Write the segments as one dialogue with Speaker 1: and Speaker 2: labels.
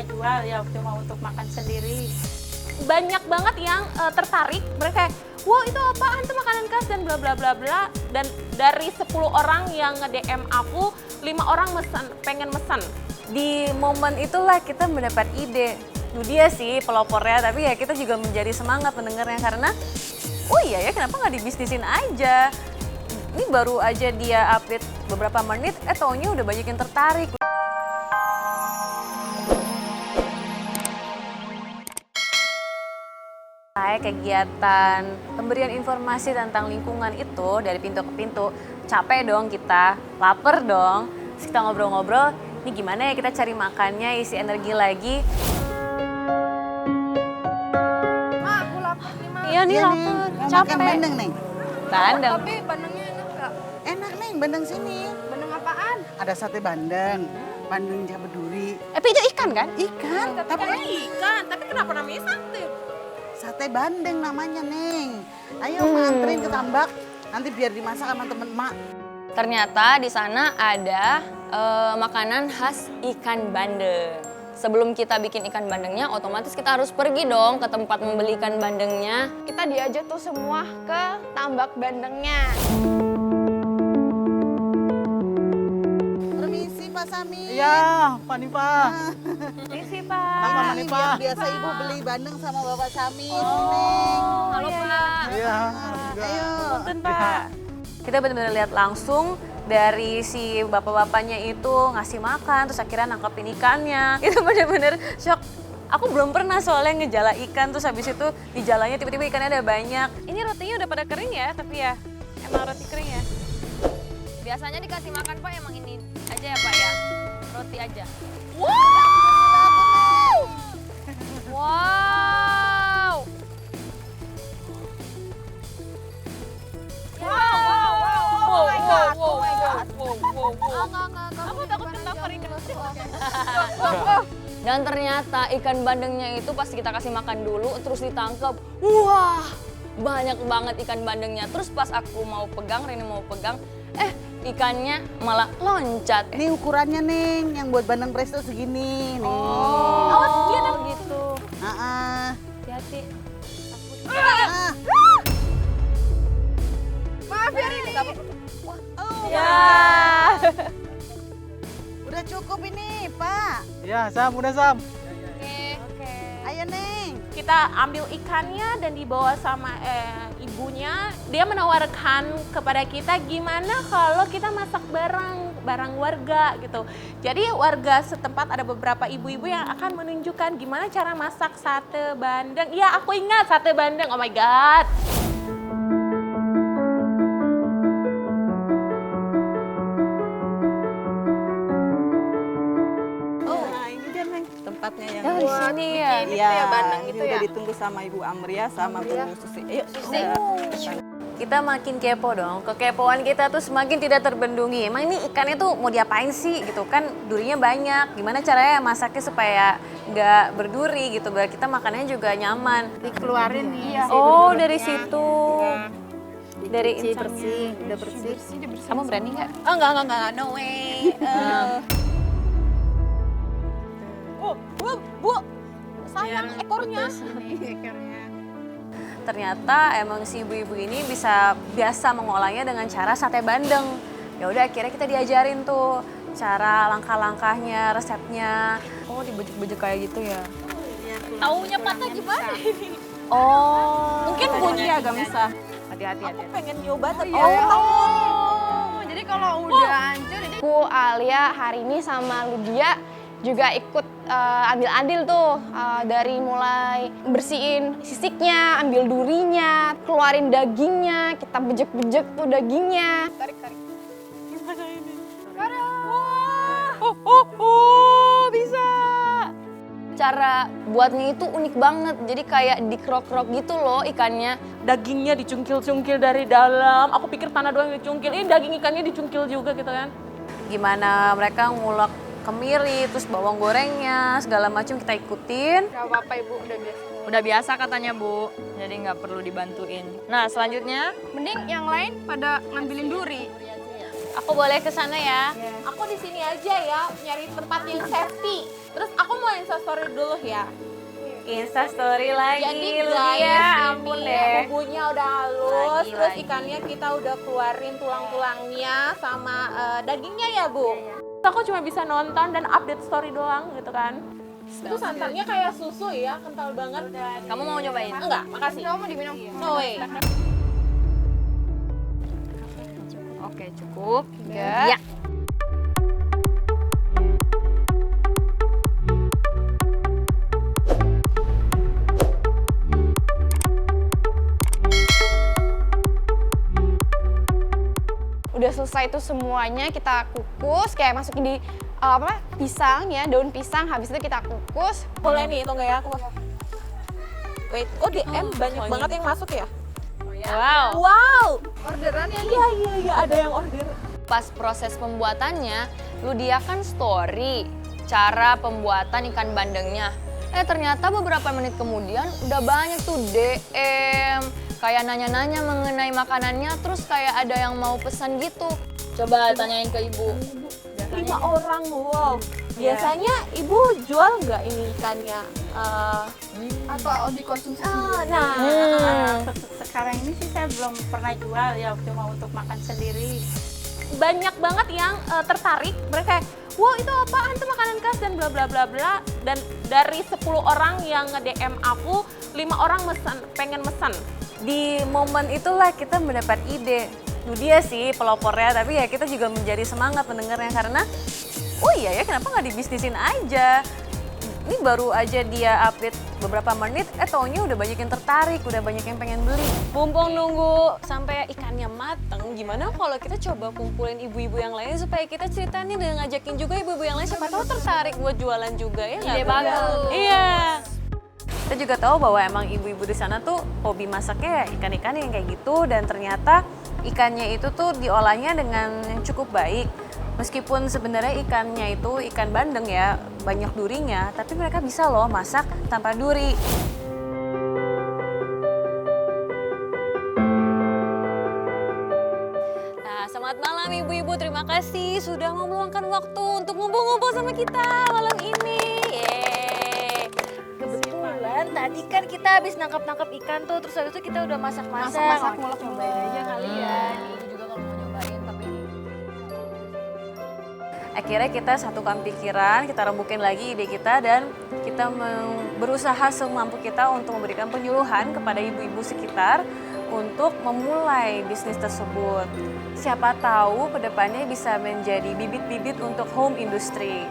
Speaker 1: nggak jual ya, cuma untuk makan sendiri. Banyak banget yang tertarik, mereka kayak, wow itu apaan tuh makanan khas dan bla bla bla bla. Dan dari 10 orang yang nge-DM aku, 5 orang pengen mesen.
Speaker 2: Di momen itulah kita mendapat ide. Itu dia sih pelopornya, tapi ya kita juga menjadi semangat mendengarnya karena oh iya ya kenapa nggak dibisnisin aja. Ini baru aja dia update beberapa menit, taunya udah banyak yang tertarik. Kayak kegiatan pemberian informasi tentang lingkungan itu dari pintu ke pintu, capek dong kita, lapar dong. Terus kita ngobrol-ngobrol, ini gimana ya kita cari makannya, isi energi lagi.
Speaker 3: Ma, aku lapar nih, Ma.
Speaker 2: Iya nih lapar, capek.
Speaker 4: Makan bandeng, Neng.
Speaker 2: Bandeng.
Speaker 3: Tapi bandengnya enak nggak?
Speaker 4: Enak, Neng, bandeng sini.
Speaker 3: Bandeng apaan?
Speaker 4: Ada sate bandeng, bandeng cabai duri.
Speaker 2: Tapi itu ikan kan?
Speaker 4: Ikan, tapi
Speaker 3: Ikan, tapi kenapa namanya sate?
Speaker 4: sate bandeng namanya, Neng. Ayo, anterin ke tambak. Nanti biar dimasak sama temen mak.
Speaker 5: Ternyata di sana ada makanan khas ikan bandeng. Sebelum kita bikin ikan bandengnya, otomatis kita harus pergi dong ke tempat membeli ikan bandengnya.
Speaker 3: Kita diajak tuh semua ke tambak bandengnya.
Speaker 4: Permisi, Pak Sami.
Speaker 6: Iya, Pak Nipa.
Speaker 2: Isi Pak.
Speaker 6: Halo, Pak
Speaker 4: Ini
Speaker 6: Nipa.
Speaker 4: biasa Ibu beli bandeng sama Bapak Sami. Neng.
Speaker 5: Halo Pak.
Speaker 6: Iya,
Speaker 4: Ayo.
Speaker 2: Punten Pak. Kita benar-benar lihat langsung dari si bapak-bapaknya itu ngasih makan, terus akhirnya nangkepin ikannya. Itu benar-benar shock. Aku belum pernah soalnya ngejala ikan, terus habis itu di jalannya tiba-tiba ikannya ada banyak. Ini rotinya udah pada kering ya, tapi ya emang roti kering ya.
Speaker 5: Biasanya dikasih makan Pak emang ini aja ya Pak ya? Roti aja.
Speaker 2: Wow!
Speaker 5: Wow.
Speaker 3: Aku takut ketampar ikan.
Speaker 5: Dan ternyata ikan bandengnya itu pas kita kasih makan dulu terus ditangkap. Wah, banyak banget ikan bandengnya. Terus pas aku mau pegang, Rini mau pegang, ikannya malah loncat.
Speaker 4: Ini ukurannya, Neng. Yang buat bandeng presto segini. Nih.
Speaker 2: Oh, iya gitu.
Speaker 5: Hati-hati.
Speaker 4: Ah.
Speaker 3: Maaf ya Rini.
Speaker 2: Ya.
Speaker 4: Udah cukup ini, Pak.
Speaker 6: Iya, Sam, udah Sam.
Speaker 4: Ayo, Neng.
Speaker 1: Kita ambil ikannya dan dibawa sama ibunya. Dia menawarkan kepada kita gimana kalau kita masak barang warga gitu. Jadi warga setempat ada beberapa ibu-ibu yang akan menunjukkan gimana cara masak sate bandeng. Iya, aku ingat sate bandeng. Oh my god.
Speaker 7: Nah ini dia Neng, tempatnya yang
Speaker 2: Oh, di sini ya.
Speaker 7: Iya,
Speaker 3: ya, bandeng
Speaker 7: ini
Speaker 3: itu
Speaker 7: udah
Speaker 3: ya?
Speaker 7: ditunggu sama Ibu Amria sama Bu Susi. Ayo,
Speaker 2: Kita makin kepo dong, kekepoan kita tuh semakin tidak terbendungi. Emang ini ikannya tuh mau diapain sih gitu kan, durinya banyak. Gimana caranya masaknya supaya nggak berduri gitu, biar kita makannya juga nyaman.
Speaker 3: Dikeluarin nih.
Speaker 2: Oh dari situ, dari
Speaker 7: bersih,
Speaker 2: insangnya.
Speaker 7: bersih, udah bersih.
Speaker 2: Kamu berani nggak?
Speaker 1: Oh enggak, no way. Bu, sayang ekornya.
Speaker 2: Ternyata emang si ibu-ibu ini biasa mengolahnya dengan cara sate bandeng. Ya udah akhirnya kita diajarin tuh cara langkah-langkahnya, resepnya. Oh dibujuk-bujuk kayak gitu ya.
Speaker 1: Taunya patah gimana ini?
Speaker 2: Oh.
Speaker 1: Mungkin bunyi agak misah.
Speaker 7: Hati-hati,
Speaker 1: Aku
Speaker 7: hati-hati.
Speaker 1: pengen nyoba tapi
Speaker 3: Jadi kalau udah hancur, ini Bu Alia hari ini sama Lydia juga ikut ambil andil tuh dari mulai bersihin sisiknya, ambil durinya, keluarin dagingnya, kita bejek-bejek tuh dagingnya. Tarik.
Speaker 1: gimana ini?
Speaker 2: Bisa. Cara buatnya itu unik banget. Jadi kayak dikrok-krok gitu loh ikannya.
Speaker 1: Dagingnya dicungkil-cungkil dari dalam. Aku pikir tanah doang yang dicungkil. Ini daging ikannya dicungkil juga gitu kan.
Speaker 2: Gimana mereka ngulek kemiri, terus bawang gorengnya, segala macam kita ikutin.
Speaker 3: Gak apa-apa Ibu, udah biasa.
Speaker 5: Udah biasa katanya Bu, jadi nggak perlu dibantuin. Nah selanjutnya,
Speaker 3: Mending yang lain pada ngambilin duri.
Speaker 2: Aku boleh ke sana ya?
Speaker 1: Aku di sini aja ya, nyari tempat yang safety. Terus aku mau instastory dulu ya.
Speaker 2: Insta story lagi
Speaker 1: Jadi
Speaker 2: lu
Speaker 1: guys,
Speaker 2: ya, ampun
Speaker 1: ini
Speaker 2: deh.
Speaker 1: bumbunya udah halus, terus
Speaker 2: Lagi.
Speaker 1: ikannya kita udah keluarin tulang-tulangnya sama dagingnya ya Bu. Terus aku cuma bisa nonton dan update story doang gitu kan. Itu santannya kayak susu ya, kental banget.
Speaker 5: Kamu mau nyobain?
Speaker 1: Enggak, makasih.
Speaker 3: Kamu mau diminum?
Speaker 1: No way.
Speaker 5: Oke, cukup.
Speaker 3: Ya. Udah selesai itu semuanya kita kukus, kayak masukin di pisang ya, daun pisang. Habis itu kita kukus.
Speaker 1: Boleh nih, itu enggak ya aku? Wait, oh DM banyak banget yang masuk ya?
Speaker 2: Wow.
Speaker 1: Wow. Orderannya iya ada yang order.
Speaker 5: Pas proses pembuatannya, Ludia kan story cara pembuatan ikan bandengnya. Ternyata beberapa menit kemudian udah banyak tuh DM, kayak nanya-nanya mengenai makanannya, terus kayak ada yang mau pesan gitu. Coba tanyain ke ibu.
Speaker 1: 5 orang, wow. Biasanya ibu jual nggak ini ikannya?
Speaker 3: Atau dikonsumsi?
Speaker 7: Sekarang ini sih saya belum pernah jual ya, cuma untuk makan sendiri.
Speaker 1: Banyak banget yang tertarik, mereka kayak, wow itu apaan tuh makanan khas dan bla bla bla bla. Dan dari 10 orang yang nge-DM aku, 5 orang pengen mesen.
Speaker 2: Di momen itulah kita mendapat ide. Dia sih pelopornya, tapi ya kita juga menjadi semangat mendengarnya karena oh iya ya kenapa nggak dibisnisin aja. Ini baru aja dia update beberapa menit, taunya udah banyak yang tertarik, udah banyak yang pengen beli. Mumpung nunggu sampai ikannya mateng, gimana kalau kita coba kumpulin ibu-ibu yang lain supaya kita ceritain nih dan ngajakin juga ibu-ibu yang lain siapa tahu tertarik buat jualan juga ya nggak?
Speaker 5: Ide bagus.
Speaker 2: Iya. Kita juga tahu bahwa emang ibu-ibu di sana tuh hobi masaknya ya ikan-ikan yang kayak gitu dan ternyata ikannya itu tuh diolahnya dengan yang cukup baik. Meskipun sebenarnya ikannya itu ikan bandeng ya, banyak durinya, tapi mereka bisa loh masak tanpa duri. Nah, selamat malam ibu-ibu, terima kasih sudah mau meluangkan waktu untuk ngumpul-ngumpul sama kita malam ini. Yeay. Kebetulan tadi kan kita habis nangkap-nangkap ikan tuh, terus habis itu kita udah masak-masak.
Speaker 3: Masak-masak mulek
Speaker 2: Cobain aja kali ya. Ibu juga kalau mau nyobain, tapi akhirnya kita satukan pikiran, kita rembukin lagi ide kita dan kita berusaha semampu kita untuk memberikan penyuluhan kepada ibu-ibu sekitar untuk memulai bisnis tersebut. Siapa tahu kedepannya bisa menjadi bibit-bibit untuk home industry.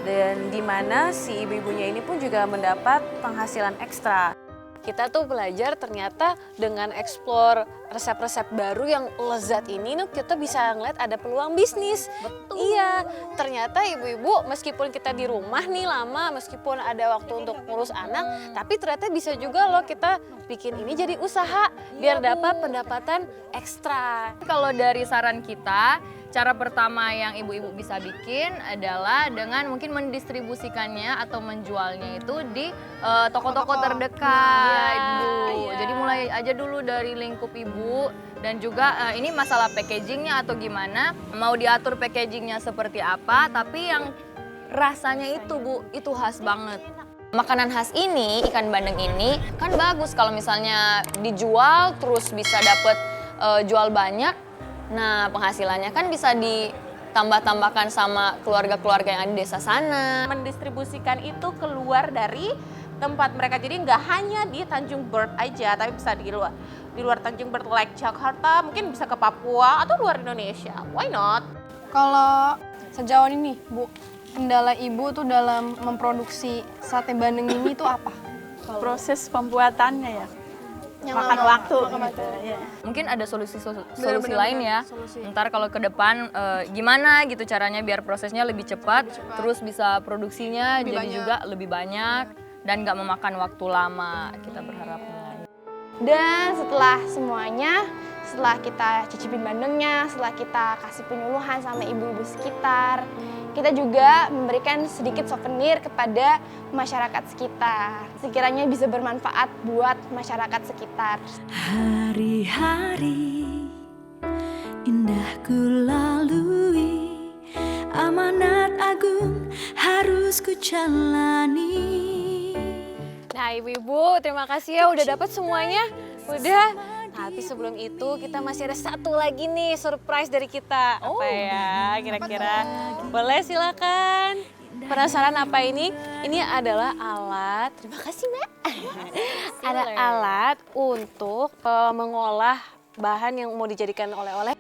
Speaker 2: Dan di mana si ibu-ibunya ini pun juga mendapat penghasilan ekstra. Kita tuh belajar ternyata dengan explore resep-resep baru yang lezat ini kita bisa ngeliat ada peluang bisnis. Betul. Iya, ternyata ibu-ibu meskipun kita di rumah nih lama, meskipun ada waktu untuk ngurus anak, tapi ternyata bisa juga loh kita bikin ini jadi usaha biar dapat pendapatan ekstra.
Speaker 5: Kalau dari saran kita, cara pertama yang ibu-ibu bisa bikin adalah dengan mungkin mendistribusikannya atau menjualnya itu di toko-toko terdekat, Bu. Jadi mulai aja dulu dari lingkup ibu dan juga ini masalah packagingnya atau gimana, mau diatur packagingnya seperti apa, tapi yang rasanya itu Bu, itu khas banget. Makanan khas ini, ikan bandeng ini kan bagus kalau misalnya dijual terus bisa dapet jual banyak. Nah, penghasilannya kan bisa ditambah-tambahkan sama keluarga-keluarga yang ada di desa sana.
Speaker 1: Mendistribusikan itu keluar dari tempat mereka, jadi nggak hanya di Tanjung Bird aja, tapi bisa di luar Tanjung Bird, like Jakarta, mungkin bisa ke Papua atau luar Indonesia. Why not?
Speaker 3: Kalau sejauh ini, Bu, kendala Ibu tuh dalam memproduksi sate bandeng ini tuh apa?
Speaker 7: Proses pembuatannya ya,
Speaker 3: Yang
Speaker 7: makan
Speaker 3: lama.
Speaker 7: waktu gitu ya.
Speaker 5: Mungkin ada solusi
Speaker 3: Bener-bener
Speaker 5: lain ya.
Speaker 3: solusi.
Speaker 5: Ntar kalau ke depan gimana gitu caranya biar prosesnya lebih cepat, terus bisa produksinya
Speaker 3: Lebih
Speaker 5: jadi
Speaker 3: banyak.
Speaker 5: juga lebih banyak dan nggak memakan waktu lama, kita berharapnya.
Speaker 3: Dan setelah semuanya, setelah kita cicipin bandengnya, setelah kita kasih penyuluhan sama ibu-ibu sekitar, kita juga memberikan sedikit souvenir kepada masyarakat sekitar. Sekiranya bisa bermanfaat buat masyarakat sekitar.
Speaker 8: Hari-hari indah ku lalui, amanat agung harus harus ku jalani.
Speaker 2: Nah ibu-ibu terima kasih ya udah dapat semuanya. Udah. Tapi sebelum itu kita masih ada satu lagi nih surprise dari kita. Apa ya kira-kira? Boleh silakan. Penasaran apa ini? Ini adalah alat. Terima kasih Mbak. Ada alat untuk mengolah bahan yang mau dijadikan oleh-oleh.